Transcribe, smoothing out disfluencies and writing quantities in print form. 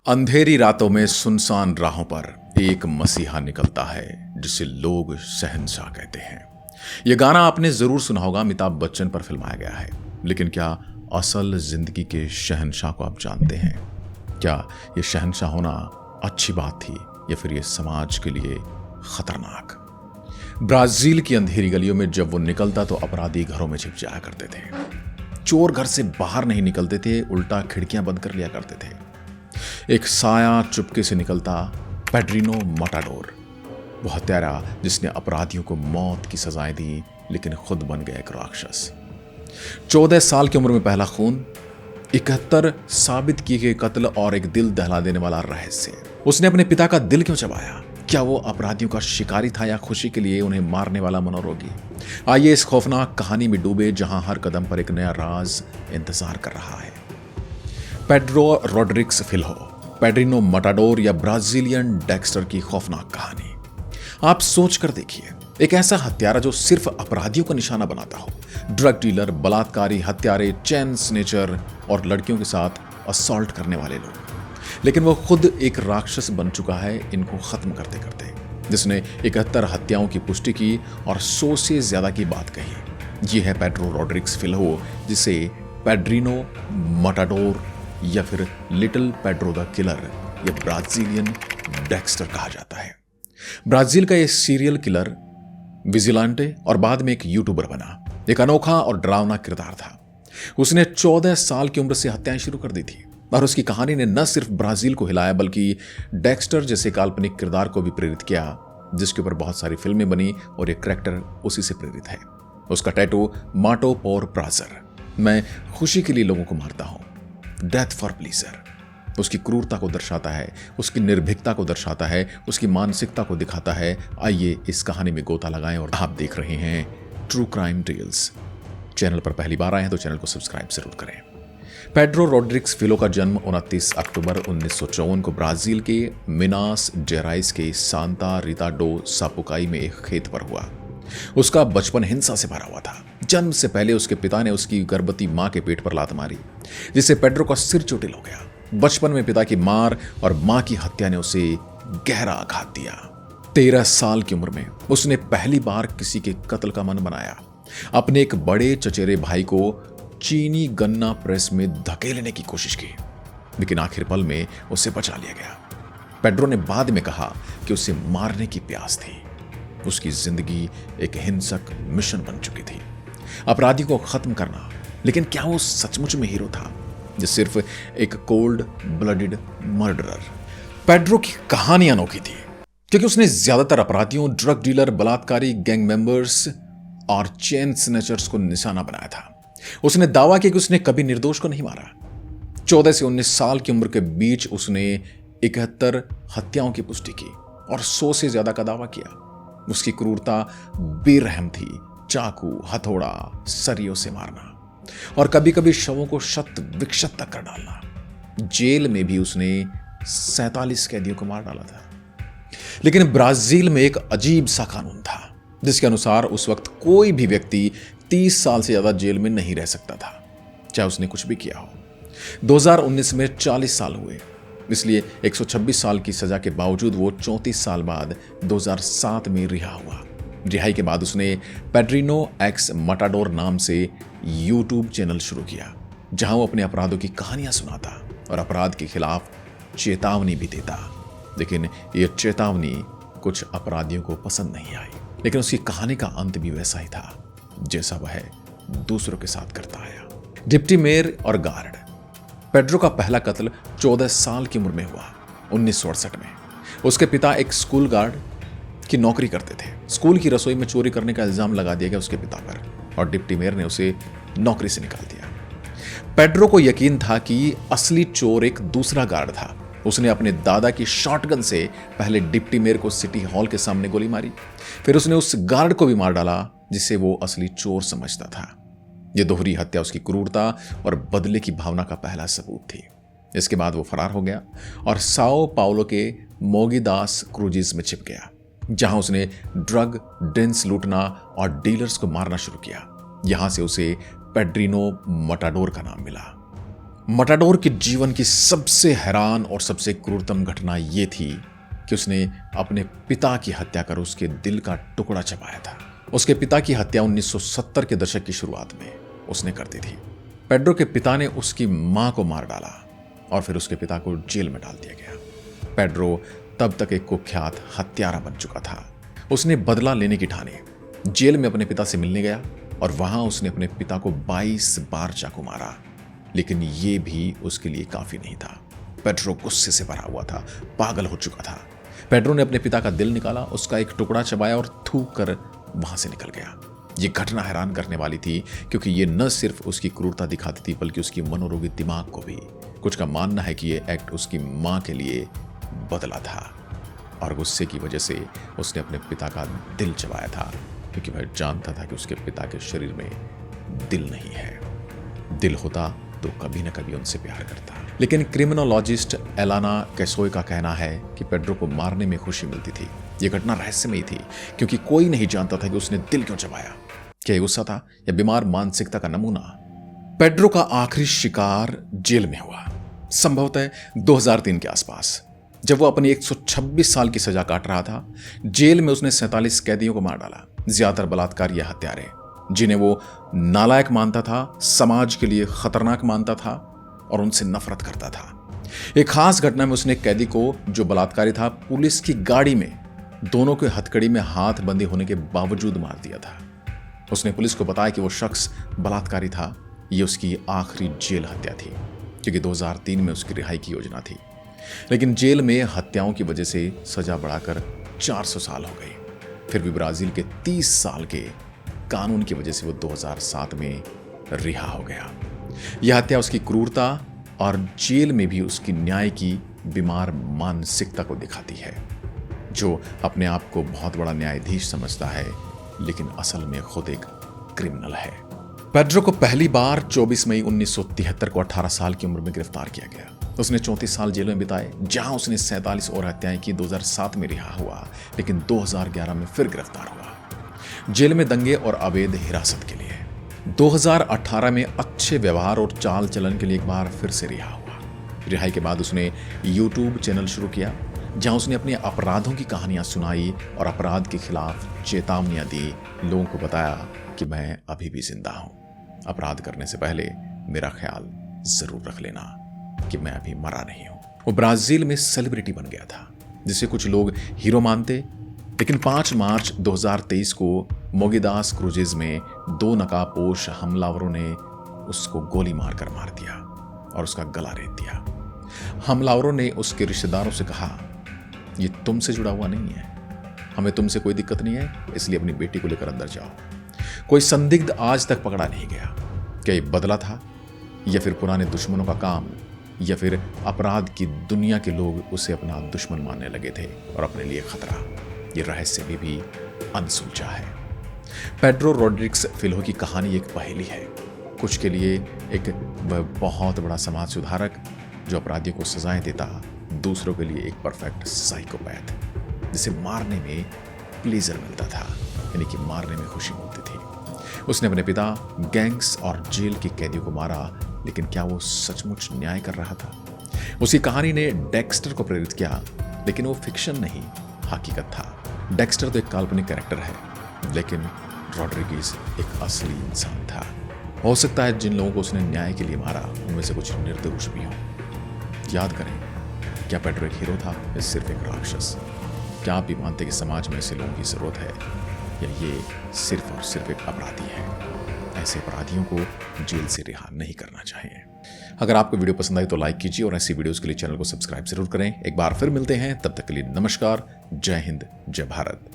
अंधेरी रातों में सुनसान राहों पर एक मसीहा निकलता है जिसे लोग शहंशाह कहते हैं। यह गाना आपने जरूर सुना होगा, अमिताभ बच्चन पर फिल्माया गया है। लेकिन क्या असल जिंदगी के शहंशाह को आप जानते हैं? क्या यह शहंशाह होना अच्छी बात थी या फिर यह समाज के लिए खतरनाक? ब्राजील की अंधेरी गलियों में जब वो निकलता तो अपराधी घरों में छिप जाया करते थे। चोर घर से बाहर नहीं निकलते थे, उल्टा खिड़कियां बंद कर लिया करते थे। एक साया चुपके से निकलता, पेड्रिनो मटाडोर, वो हत्यारा जिसने अपराधियों को मौत की सजाएं दी लेकिन खुद बन गया एक राक्षस। 14 साल की उम्र में पहला खून, 71 साबित किए गए कत्ल और एक दिल दहला देने वाला रहस्य। उसने अपने पिता का दिल क्यों चबाया? क्या वो अपराधियों का शिकारी था या खुशी के लिए उन्हें मारने वाला मनोरोगी? आइए इस खौफनाक कहानी में डूबे जहां हर कदम पर एक नया राज इंतजार कर रहा है। पेड्रो रोड्रिग्स फिल्हो, पेड्रिनो मटाडोर या ब्राजीलियन डेक्स्टर की खौफनाक कहानी। आप सोच कर देखिए, एक ऐसा हत्यारा जो सिर्फ अपराधियों का निशाना बनाता हो, ड्रग डीलर, बलात्कारी, हत्यारे, चेन स्नेचर और लड़कियों के साथ असॉल्ट करने वाले लोग। लेकिन वो खुद एक राक्षस बन चुका है इनको खत्म करते करते, जिसने 71 हत्याओं की पुष्टि की और 100 से ज्यादा की बात कही। ये है पेड्रो रोड्रिग्स फिल्हो, जिसे पेड्रिनो मटाडोर या फिर लिटिल पेड्रो द किलर या ब्राजीलियन डेक्स्टर कहा जाता है। ब्राजील का यह सीरियल किलर विजिलेंटे और बाद में एक यूट्यूबर बना। एक अनोखा और डरावना किरदार था। उसने 14 साल की उम्र से हत्याएं शुरू कर दी थी और उसकी कहानी ने न सिर्फ ब्राजील को हिलाया बल्कि डेक्स्टर जैसे काल्पनिक किरदार को भी प्रेरित किया, जिसके ऊपर बहुत सारी फिल्में बनी और एक कैरेक्टर उसी से प्रेरित है। उसका टैटू माटो पोर प्राजर, मैं खुशी के लिए लोगों को मारता हूं, डेथ फॉर प्लीजर, उसकी क्रूरता को दर्शाता है, उसकी निर्भीकता को दर्शाता है, उसकी मानसिकता को दिखाता है। आइए इस कहानी में गोता लगाएं। और आप देख रहे हैं ट्रू क्राइम टेल्स। चैनल पर पहली बार आए हैं तो चैनल को सब्सक्राइब जरूर करें। पेड्रो रोड्रिग्स फिल्हो का जन्म 29 अक्टूबर 1954 को ब्राजील के मिनास जेराइस के सांता रीता डो सापुकाई में एक खेत पर हुआ। उसका बचपन हिंसा से भरा हुआ था। जन्म से पहले उसके पिता ने उसकी गर्भवती मां के पेट पर लात मारी, जिससे पेड्रो का सिर चोटिल हो गया। बचपन में पिता की मार और मां की हत्या ने उसे गहरा आघात दिया। 13 साल की उम्र में उसने पहली बार किसी के कत्ल का मन बनाया। अपने एक बड़े चचेरे भाई को चीनी गन्ना प्रेस में धकेलने की कोशिश की, लेकिन आखिर पल में उसे बचा लिया गया। पेड्रो ने बाद में कहा कि उसे मारने की प्यास थी। उसकी जिंदगी एक हिंसक मिशन बन चुकी थी, अपराधी को खत्म करना। लेकिन क्या वो सचमुच में हीरो था या सिर्फ एक कोल्ड ब्लडेड मर्डरर? पेड्रो की कहानी अनोखी थी क्योंकि उसने ज्यादातर अपराधियों, ड्रग डीलर, बलात्कारी, गैंग मेंबर्स और चेन स्नेचर्स को निशाना बनाया था। उसने दावा किया कि उसने कभी निर्दोष को नहीं मारा। 14 से 19 साल की उम्र के बीच उसने 71 हत्याओं की पुष्टि की और 100 से ज्यादा का दावा किया। उसकी क्रूरता बेरहम थी, चाकू, हथौड़ा, सरियों से मारना और कभी कभी शवों को शत विक्षत तक कर डालना। जेल में भी उसने 47 कैदियों को मार डाला था। लेकिन ब्राजील में एक अजीब सा कानून था जिसके अनुसार उस वक्त कोई भी व्यक्ति 30 साल से ज्यादा जेल में नहीं रह सकता था, चाहे उसने कुछ भी किया हो। 2019 में 40 साल हुए, इसलिए 126 साल की सजा के बावजूद वो 34 साल बाद 2007 में रिहा हुआ। रिहाई के बाद उसने पेड्रिनो एक्स मटाडोर नाम से यूट्यूब चैनल शुरू किया, जहां वो अपने अपराधों की कहानियां सुनाता और अपराध के खिलाफ चेतावनी भी देता। लेकिन यह चेतावनी कुछ अपराधियों को पसंद नहीं आई। लेकिन उसकी कहानी का अंत भी वैसा ही था जैसा वह दूसरों के साथ करता आया। डिप्टी मेयर और गार्ड। पेड्रो का पहला कत्ल 14 साल की उम्र में हुआ, 1968 में। उसके पिता एक स्कूल गार्ड की नौकरी करते थे। स्कूल की रसोई में चोरी करने का इल्जाम लगा दिया गया उसके पिता पर और डिप्टी मेयर ने उसे नौकरी से निकाल दिया। पेड्रो को यकीन था कि असली चोर एक दूसरा गार्ड था। उसने अपने दादा की शॉटगन से पहले डिप्टी मेयर को सिटी हॉल के सामने गोली मारी, फिर उसने उस गार्ड को भी मार डाला जिसे वो असली चोर समझता था। यह दोहरी हत्या उसकी क्रूरता और बदले की भावना का पहला सबूत थी। इसके बाद वो फरार हो गया और साओ पाउलो के मोगिदास क्रूजिस में छिप गया, जहां उसने ड्रग डेंस लूटना और डीलर्स को मारना शुरू किया। यहां से उसे पेड्रिनो मटाडोर का नाम मिला। मटाडोर के जीवन की सबसे हैरान और सबसे क्रूरतम घटना ये थी कि उसने अपने पिता की हत्या कर उसके दिल का टुकड़ा चबाया था। उसके पिता की हत्या 1970 के दशक की शुरुआत में उसने कर दी थी। पेड्रो के पिता ने उसकी मां को मार डाला और फिर उसके पिता को जेल में डाल दिया गया। पेड्रो तब तक एक कुख्यात हत्यारा बन चुका था। उसने बदला लेने की ठानी जेल में अपने पिता से मिलने गया और वहां उसने अपने पिता को 22 बार चाकू मारा, लेकिन ये भी उसके लिए काफी नहीं था। पेड्रो गुस्से से भरा हुआ था, पागल हो चुका था। पेड्रो ने अपने पिता का दिल निकाला, उसका एक टुकड़ा चबाया और थूक कर वहां से निकल गया। ये घटना हैरान करने वाली थी क्योंकि ये न सिर्फ उसकी क्रूरता दिखाती थी बल्कि उसकी मनोरोगी दिमाग को भी। कुछ का मानना है कि यह एक्ट उसकी मां के लिए बदला था और गुस्से की वजह से उसने अपने पिता का दिल चबाया था, क्योंकि वह जानता था कि उसके पिता के शरीर में दिल नहीं है। दिल होता तो कभी न कभी उनसे प्यार करता। लेकिन क्रिमिनोलॉजिस्ट एलाना कैसोय का कहना है कि पेड्रो को मारने में खुशी मिलती थी। यह घटना रहस्यमयी थी क्योंकि कोई नहीं जानता था कि उसने दिल क्यों चबाया। क्या गुस्सा था या बीमार मानसिकता का नमूना? पेड्रो का आखिरी शिकार जेल में हुआ, संभवतः 2003 के आसपास, जब वो अपनी 126 साल की सजा काट रहा था। जेल में उसने 47 कैदियों को मार डाला, ज्यादातर बलात्कार या हत्यारे, जिन्हें वो नालायक मानता था, समाज के लिए खतरनाक मानता था और उनसे नफरत करता था। एक खास घटना में उसने एक कैदी को, जो बलात्कारी था, पुलिस की गाड़ी में दोनों के हथकड़ी में हाथ बंधे होने के बावजूद मार दिया था। उसने पुलिस को बताया कि वो शख्स बलात्कारी था। ये उसकी आखिरी जेल हत्या थी क्योंकि 2003 में उसकी रिहाई की योजना थी। लेकिन जेल में हत्याओं की वजह से सजा बढ़ाकर 400 साल हो गई। फिर भी ब्राजील के 30 साल के कानून की वजह से वो 2007 में रिहा हो गया। यह हत्या उसकी क्रूरता और जेल में भी उसकी न्याय की बीमार मानसिकता को दिखाती है, जो अपने आप को बहुत बड़ा न्यायाधीश समझता है लेकिन असल में खुद एक क्रिमिनल है। पेड्रो को पहली बार 24 मई 1973 को 18 साल की उम्र में गिरफ्तार किया गया। उसने 34 साल जेल में बिताए, जहां उसने 47 और हत्याएं की। 2007 में रिहा हुआ, लेकिन 2011 में फिर गिरफ्तार हुआ, जेल में दंगे और अवैध हिरासत के लिए। 2018 में अच्छे व्यवहार और चाल चलन के लिए एक बार फिर से रिहा हुआ। रिहाई के बाद उसने YouTube चैनल शुरू किया, जहां उसने अपने अपराधों की कहानियां सुनाई और अपराध के खिलाफ चेतावनियां दी। लोगों को बताया कि मैं अभी भी जिंदा हूं, अपराध करने से पहले मेरा ख्याल जरूर रख लेना कि मैं अभी मरा नहीं हूं। वो ब्राजील में सेलिब्रिटी बन गया था, जिसे कुछ लोग हीरो मानते। लेकिन 5 मार्च 2023 को मोगिदास क्रूजेज में 2 नकाबपोश हमलावरों ने उसको गोली मारकर मार दिया और उसका गला रेत दिया। हमलावरों ने उसके रिश्तेदारों से कहा, ये तुमसे जुड़ा हुआ नहीं है, हमें तुमसे कोई दिक्कत नहीं है, इसलिए अपनी बेटी को लेकर अंदर जाओ। कोई संदिग्ध आज तक पकड़ा नहीं गया। क्या ये बदला था या फिर पुराने दुश्मनों का काम, या फिर अपराध की दुनिया के लोग उसे अपना दुश्मन मानने लगे थे और अपने लिए खतरा? ये रहस्य भी अनसुलझा है। पेड्रो रोड्रिग्स फिल्हो की कहानी एक पहेली है। कुछ के लिए एक बहुत बड़ा समाज सुधारक जो अपराधियों को सजाएं देता, दूसरों के लिए एक परफेक्ट साइकोपैथ जिसे मारने में प्लेजर मिलता था, यानी कि मारने में खुशी मिलती थी। उसने अपने पिता, गैंग्स और जेल के कैदियों को मारा, लेकिन क्या वो सचमुच न्याय कर रहा था? उसकी कहानी ने डेक्स्टर को प्रेरित किया, लेकिन वो फिक्शन नहीं, हकीकत था। डेक्स्टर तो एक काल्पनिक कैरेक्टर है, लेकिन रोड्रिगेज एक असली इंसान था। हो सकता है जिन लोगों को उसने न्याय के लिए मारा उनमें से कुछ निर्दोष भी हों। याद करें, क्या पेड्रो एक हीरो था या सिर्फ एक राक्षस? क्या आप भी मानते कि समाज में ऐसे लोगों की जरूरत है, या ये सिर्फ और सिर्फ एक अपराधी है? ऐसे अपराधियों को जेल से रिहा नहीं करना चाहिए। अगर आपको वीडियो पसंद आई तो लाइक कीजिए और ऐसी वीडियोस के लिए चैनल को सब्सक्राइब जरूर करें। एक बार फिर मिलते हैं, तब तक के लिए नमस्कार, जय हिंद, जय भारत।